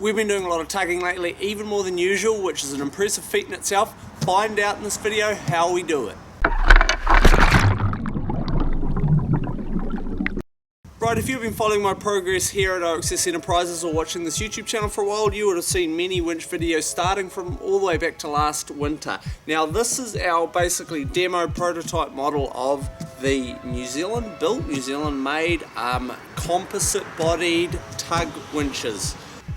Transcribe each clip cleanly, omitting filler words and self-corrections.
We've been doing a lot of tugging lately, even more than usual, which is an impressive feat in itself. Find out in this video how we do it. Right, if you've been following my progress here at OXS Enterprises or watching this YouTube channel for a while, you would have seen many winch videos starting from all the way back to last winter. Now this is our basically demo prototype model of the New Zealand built, New Zealand made, composite bodied Tugg winches.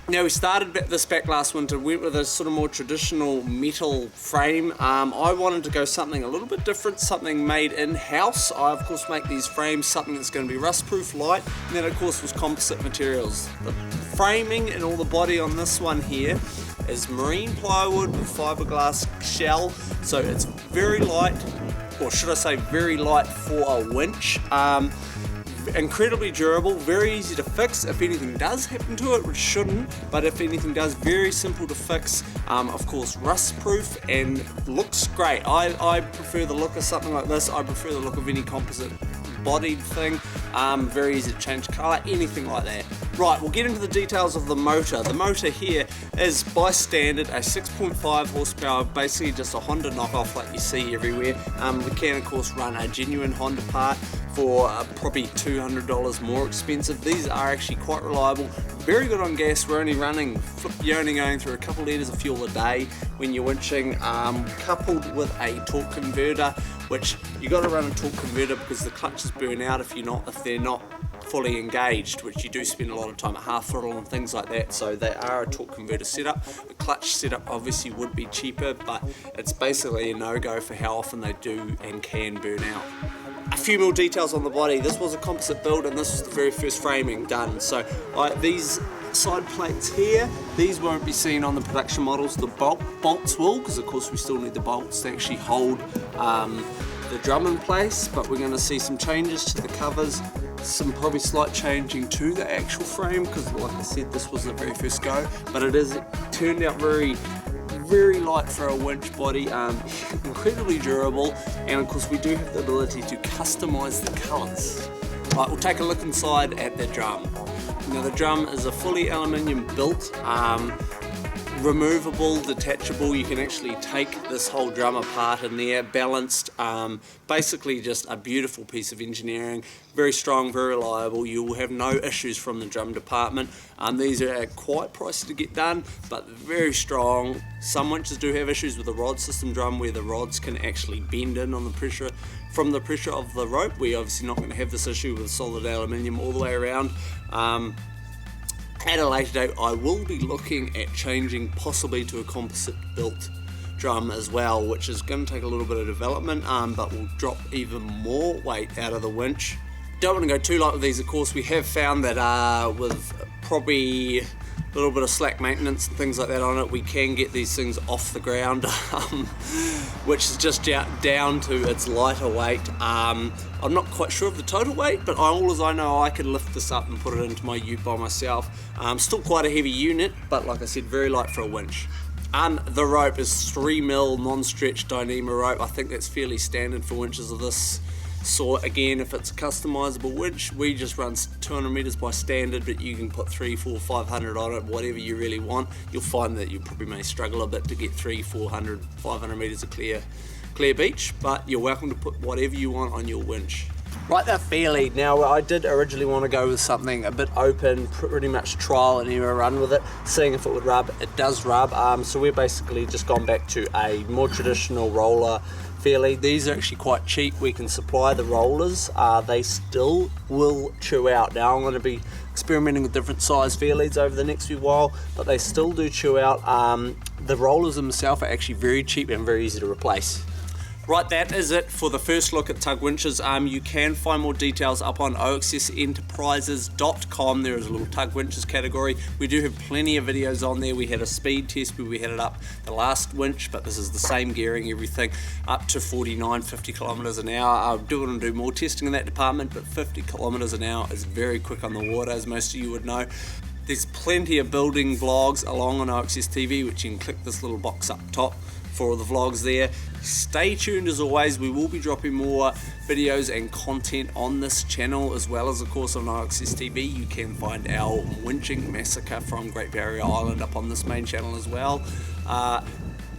Now we started this back last winter, went with a sort of more traditional metal frame. I wanted to go something a little bit different, something made in-house. I of course make these frames something that's going to be rust-proof, light, and then of course was composite materials. The framing and all the body on this one here is marine plywood with fiberglass shell, so it's very light, or should I say very light for a winch. Incredibly durable, very easy to fix if anything does happen to it, which shouldn't, but if anything does, very simple to fix. Of course rust proof, and looks great. I prefer the look of something like this. I prefer the look of any composite bodied thing. Very easy to change colour, anything like that. Right, we'll get into the details of the motor. The motor here is by standard a 6.5 horsepower, basically just a Honda knockoff like you see everywhere. We can of course run a genuine Honda part for probably $200 more expensive. These are actually quite reliable, very good on gas. We're only running, you're only going through a couple litres of fuel a day when you're winching, coupled with a torque converter, which you got to run a torque converter because the clutches burn out if they're not fully engaged, which you do spend a lot of time at half throttle and things like that, so they are a torque converter setup. The clutch setup obviously would be cheaper, but it's basically a no-go for how often they do and can burn out. A few more details on the body. This was a composite build and this was the very first framing done. So these side plates here, these won't be seen on the production models. The bolts will, because of course we still need the bolts to actually hold the drum in place, but we're going to see some changes to the covers, some probably slight changing to the actual frame, because like I said, this was the very first go, but it turned out very light for a winch body, incredibly durable, and of course we do have the ability to customize the colors. Right, we'll take a look inside at the drum. Now the drum is a fully aluminium built, removable, detachable. You can actually take this whole drum apart in there, balanced, basically just a beautiful piece of engineering, very strong, very reliable. You will have no issues from the drum department. These are quite pricey to get done, but very strong. Some winches do have issues with the rod system drum where the rods can actually bend in on the pressure, from the pressure of the rope. We're obviously not going to have this issue with solid aluminium all the way around. At a later date, I will be looking at changing possibly to a composite built drum as well, which is going to take a little bit of development, but will drop even more weight out of the winch. Don't want to go too light with these, of course. We have found that with probably a little bit of slack maintenance and things like that on it, we can get these things off the ground, which is just down to its lighter weight. I'm not quite sure of the total weight, but all as I know, I can lift this up and put it into my ute by myself. Still quite a heavy unit, but like I said, very light for a winch. The rope is 3mm non-stretch Dyneema rope. I think that's fairly standard for winches of this sort. Again, if it's a customizable winch, we just run 200 meters by standard, but you can put 300, 400, 500 on it, whatever you really want. You'll find that you probably may struggle a bit to get 300, 400, 500 meters of clear beach, but you're welcome to put whatever you want on your winch. Right, they're fairly. Now I did originally want to go with something a bit open, pretty much trial and error run with it, seeing if it would rub. It does rub, so we're basically just gone back to a more traditional roller fairly. These are actually quite cheap. We can supply the rollers. They still will chew out. Now I'm going to be experimenting with different size fairleads over the next few while, but they still do chew out. The rollers themselves are actually very cheap and very easy to replace. Right, that is it for the first look at Tugg winches. You can find more details up on oxsenterprises.com. There is a little Tugg winches category. We do have plenty of videos on there. We had a speed test where we had it up the last winch, but this is the same gearing, everything, up to 49, 50 kilometers an hour. I do want to do more testing in that department, but 50 kilometers an hour is very quick on the water, as most of you would know. There's plenty of building vlogs along on OXS TV, which you can click this little box up top for the vlogs there. Stay tuned as always, we will be dropping more videos and content on this channel, as well as of course on iAccess TV. You can find our winching massacre from Great Barrier Island up on this main channel as well.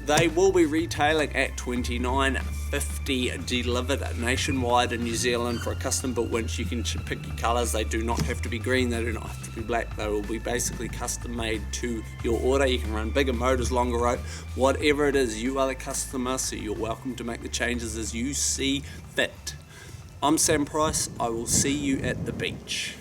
They will be retailing at $29.50 delivered nationwide in New Zealand for a custom built winch. You can pick your colours. They do not have to be green, they do not have to be black. They will be basically custom made to your order. You can run bigger motors, longer rope, whatever it is. You are the customer, so you're welcome to make the changes as you see fit. I'm Sam Price. I will see you at the beach.